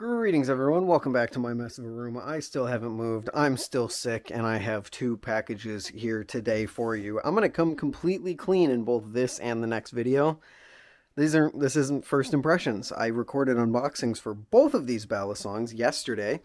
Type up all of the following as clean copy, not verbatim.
Greetings everyone, welcome back to my mess of a room. I still haven't moved, I'm still sick, and I have two packages here today for you. I'm going to come completely clean in both this and the next video. This isn't first impressions. I recorded unboxings for both of these balisongs yesterday,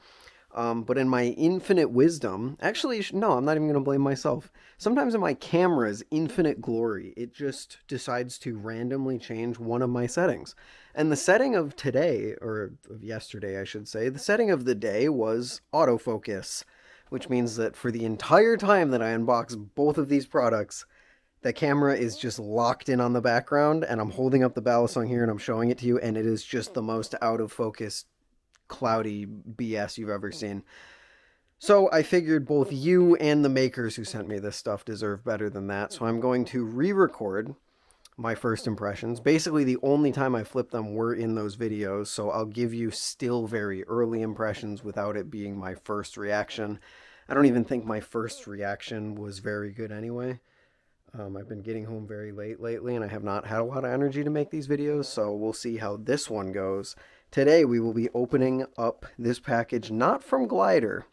but in my infinite wisdom, actually, no, I'm not even going to blame myself. Sometimes in my camera's infinite glory, it just decides to randomly change one of my settings. And the setting of today, or of yesterday, I should say, the setting of the day was autofocus, which means that for the entire time that I unbox both of these products, the camera is just locked in on the background, and I'm holding up the balisong here and I'm showing it to you, and it is just the most out of focus cloudy BS you've ever seen. So I figured both you and the makers who sent me this stuff deserve better than that. So I'm going to re-record my first impressions. Basically, the only time I flipped them were in those videos. So I'll give you still very early impressions without it being my first reaction. I don't even think my first reaction was very good anyway. I've been getting home very late lately and I have not had a lot of energy to make these videos, so we'll see how this one goes. Today we will be opening up this package not from Glider,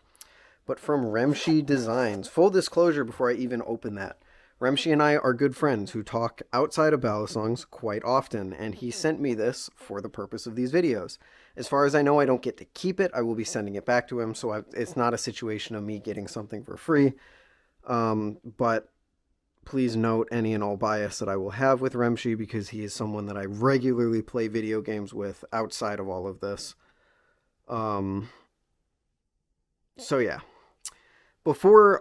but from Remshi Designs. Full disclosure before I even open that. Remshi and I are good friends who talk outside of balisongs quite often, and he sent me this for the purpose of these videos. As far as I know, I don't get to keep it. I will be sending it back to him, so it's not a situation of me getting something for free. But please note any and all bias that I will have with Remshi, because he is someone that I regularly play video games with outside of all of this. So yeah. Before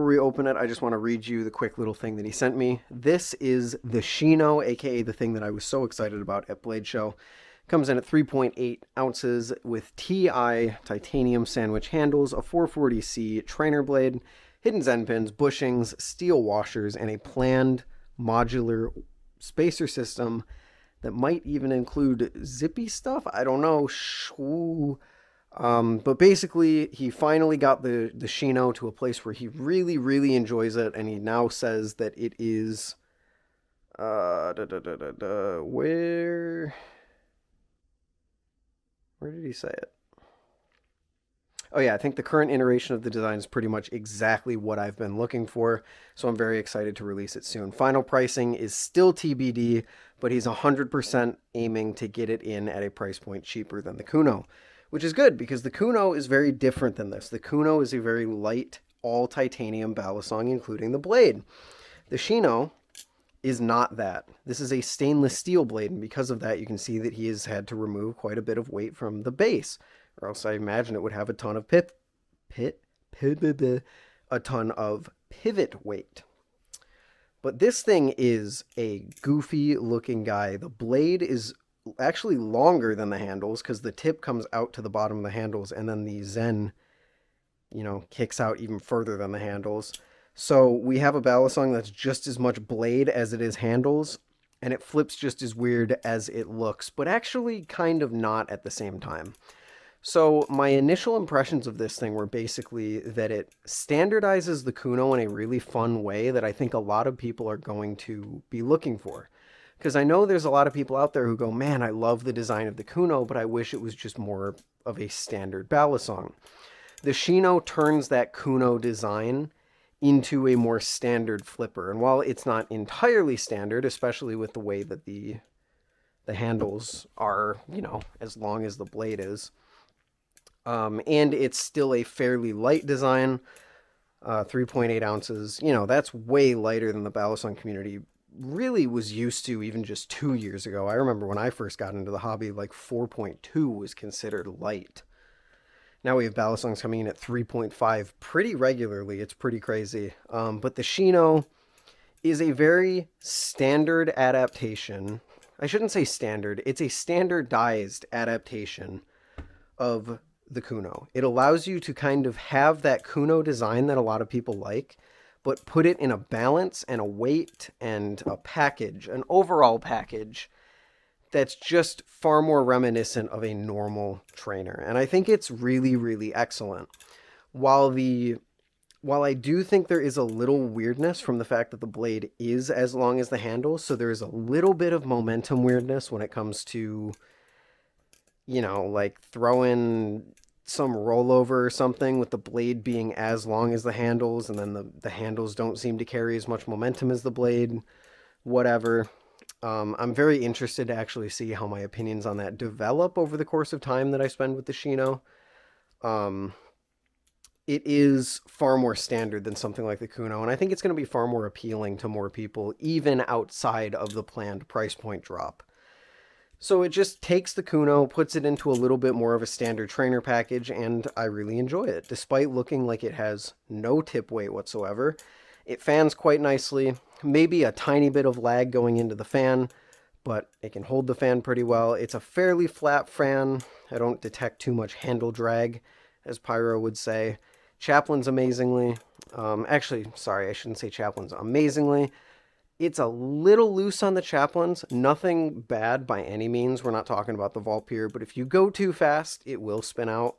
we open it, I just want to read you the quick little thing that he sent me. This is the Shino, aka the thing that I was so excited about at Blade Show. Comes in at 3.8 ounces with TI titanium sandwich handles, a 440C trainer blade, hidden Zen pins, bushings, steel washers, and a planned modular spacer system that might even include zippy stuff. I don't know. But basically, he finally got the Shino to a place where he really, really enjoys it, and he now says that it is... Where did he say it? Oh yeah, I think the current iteration of the design is pretty much exactly what I've been looking for, so I'm very excited to release it soon. Final pricing is still TBD, but he's 100% aiming to get it in at a price point cheaper than the Kuno, which is good because the Kuno is very different than this. The Kuno is a very light, all titanium balisong, including the blade. The Shino is not that. This is a stainless steel blade, and because of that, you can see that he has had to remove quite a bit of weight from the base, or else I imagine it would have a ton of a ton of pivot weight. But this thing is a goofy looking guy. The blade is actually longer than the handles because the tip comes out to the bottom of the handles, and then the Zen, kicks out even further than the handles. So we have a balisong that's just as much blade as it is handles, and it flips just as weird as it looks, but actually kind of not at the same time. So my initial impressions of this thing were basically that it standardizes the Kuno in a really fun way that I think a lot of people are going to be looking for. Because I know there's a lot of people out there who go, man, I love the design of the Kuno, but I wish it was just more of a standard balisong. The Shino turns that Kuno design into a more standard flipper. And while it's not entirely standard, especially with the way that the handles are, as long as the blade is, and it's still a fairly light design, 3.8 ounces. That's way lighter than the balisong community really was used to even just 2 years ago. I remember when I first got into the hobby, like 4.2 was considered light. Now we have balisongs coming in at 3.5 pretty regularly. It's pretty crazy. But the Shino is a very standard adaptation. I shouldn't say standard. It's a standardized adaptation of the Kuno. It allows you to kind of have that Kuno design that a lot of people like, but put it in a balance and a weight and a package, an overall package that's just far more reminiscent of a normal trainer. And I think it's really, really excellent. While I do think there is a little weirdness from the fact that the blade is as long as the handle, so there's a little bit of momentum weirdness when it comes to you know, like throw in some rollover or something with the blade being as long as the handles, and then the handles don't seem to carry as much momentum as the blade, whatever. I'm very interested to actually see how my opinions on that develop over the course of time that I spend with the Shino. Um, it is far more standard than something like the Kuno, and I think it's going to be far more appealing to more people, even outside of the planned price point drop. So it just takes the Kuno, puts it into a little bit more of a standard trainer package, and I really enjoy it. Despite looking like it has no tip weight whatsoever, it fans quite nicely. Maybe a tiny bit of lag going into the fan, but it can hold the fan pretty well. It's a fairly flat fan. I don't detect too much handle drag, as Pyro would say. Chaplin's amazingly. Actually, sorry, I shouldn't say Chaplin's amazingly. It's a little loose on the Chaplins. Nothing bad by any means. We're not talking about the Vulpir, but if you go too fast, it will spin out.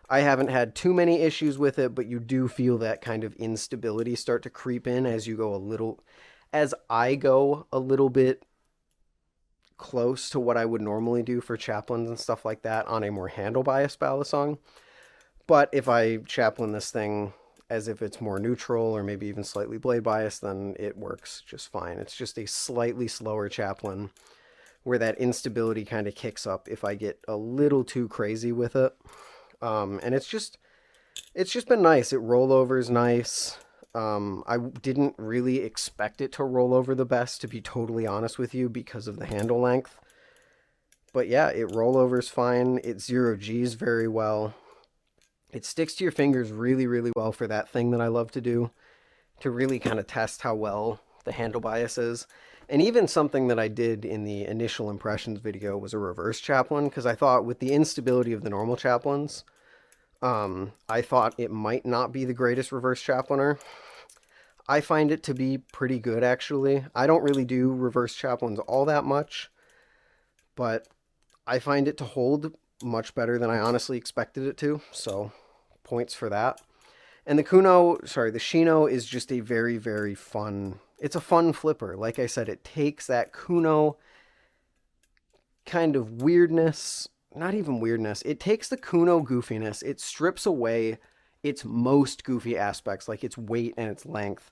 I haven't had too many issues with it, but you do feel that kind of instability start to creep in as you go a little, as I go a little bit close to what I would normally do for Chaplins and stuff like that on a more handle bias balisong. But if I Chaplin this thing as if it's more neutral or maybe even slightly blade biased, then it works just fine. It's just a slightly slower Chaplin where that instability kind of kicks up if I get a little too crazy with it. And it's just been nice. It rollovers nice. I didn't really expect it to roll over the best, to be totally honest with you, because of the handle length. But yeah, it rollovers fine. It 0Gs very well. It sticks to your fingers really, really well for that thing that I love to do, to really kind of test how well the handle bias is. And even something that I did in the initial impressions video was a reverse Chaplin, because I thought with the instability of the normal Chaplins, I thought it might not be the greatest reverse Chapliner. I find it to be pretty good, actually. I don't really do reverse Chaplins all that much, but I find it to hold much better than I honestly expected it to, so points for that. And the Shino is just a very, very fun, it's a fun flipper. Like I said, it takes that Kuno kind of weirdness, not even weirdness, it takes the Kuno goofiness, it strips away its most goofy aspects, like its weight and its length,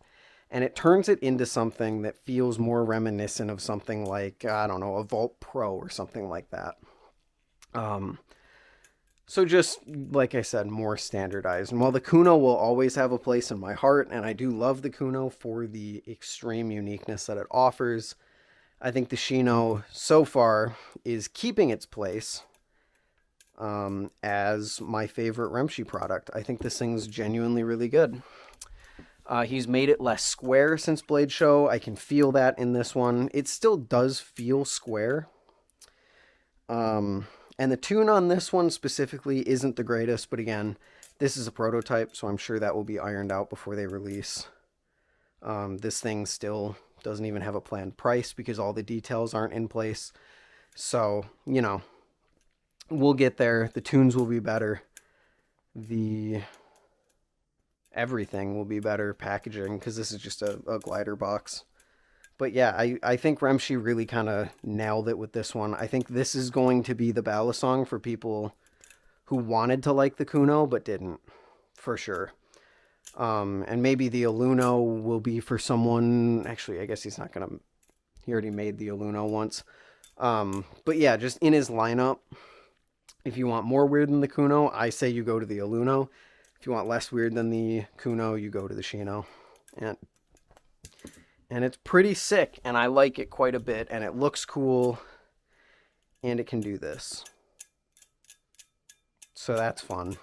and it turns it into something that feels more reminiscent of something like, I don't know, a Vault Pro or something like that. So just, like I said, more standardized. And while the Kuno will always have a place in my heart, and I do love the Kuno for the extreme uniqueness that it offers, I think the Shino so far is keeping its place as my favorite Remshi product. I think this thing's genuinely really good. He's made it less square since Blade Show. I can feel that in this one. It still does feel square. And the tune on this one specifically isn't the greatest, but again, this is a prototype, so I'm sure that will be ironed out before they release. This thing still doesn't even have a planned price because all the details aren't in place. So, you know, we'll get there. The tunes will be better. Everything will be better packaging because this is just a glider box. But yeah, I think Remshi really kind of nailed it with this one. I think this is going to be the balisong for people who wanted to like the Kuno but didn't, for sure. And maybe the Aluno will be for someone. Actually, I guess he's not gonna. He already made the Aluno once. But yeah, just in his lineup, if you want more weird than the Kuno, I say you go to the Aluno. If you want less weird than the Kuno, you go to the Shino. And it's pretty sick, and I like it quite a bit, and it looks cool, and it can do this. So that's fun.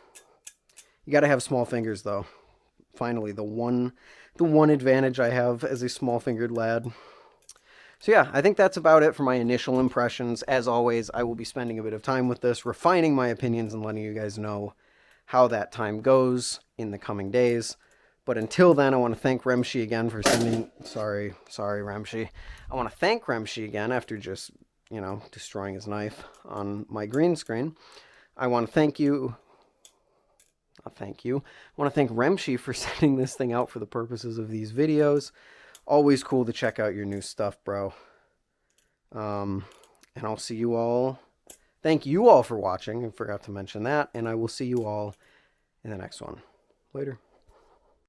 You gotta have small fingers, though. Finally, the one advantage I have as a small-fingered lad. So yeah, I think that's about it for my initial impressions. As always, I will be spending a bit of time with this, refining my opinions and letting you guys know how that time goes in the coming days. But until then, I want to thank Remshi again for sending... Sorry, Remshi. I want to thank Remshi again after just, you know, destroying his knife on my green screen. I want to thank you... Thank you. I want to thank Remshi for sending this thing out for the purposes of these videos. Always cool to check out your new stuff, bro. And I'll see you all... Thank you all for watching. I forgot to mention that, and I will see you all in the next one. Later.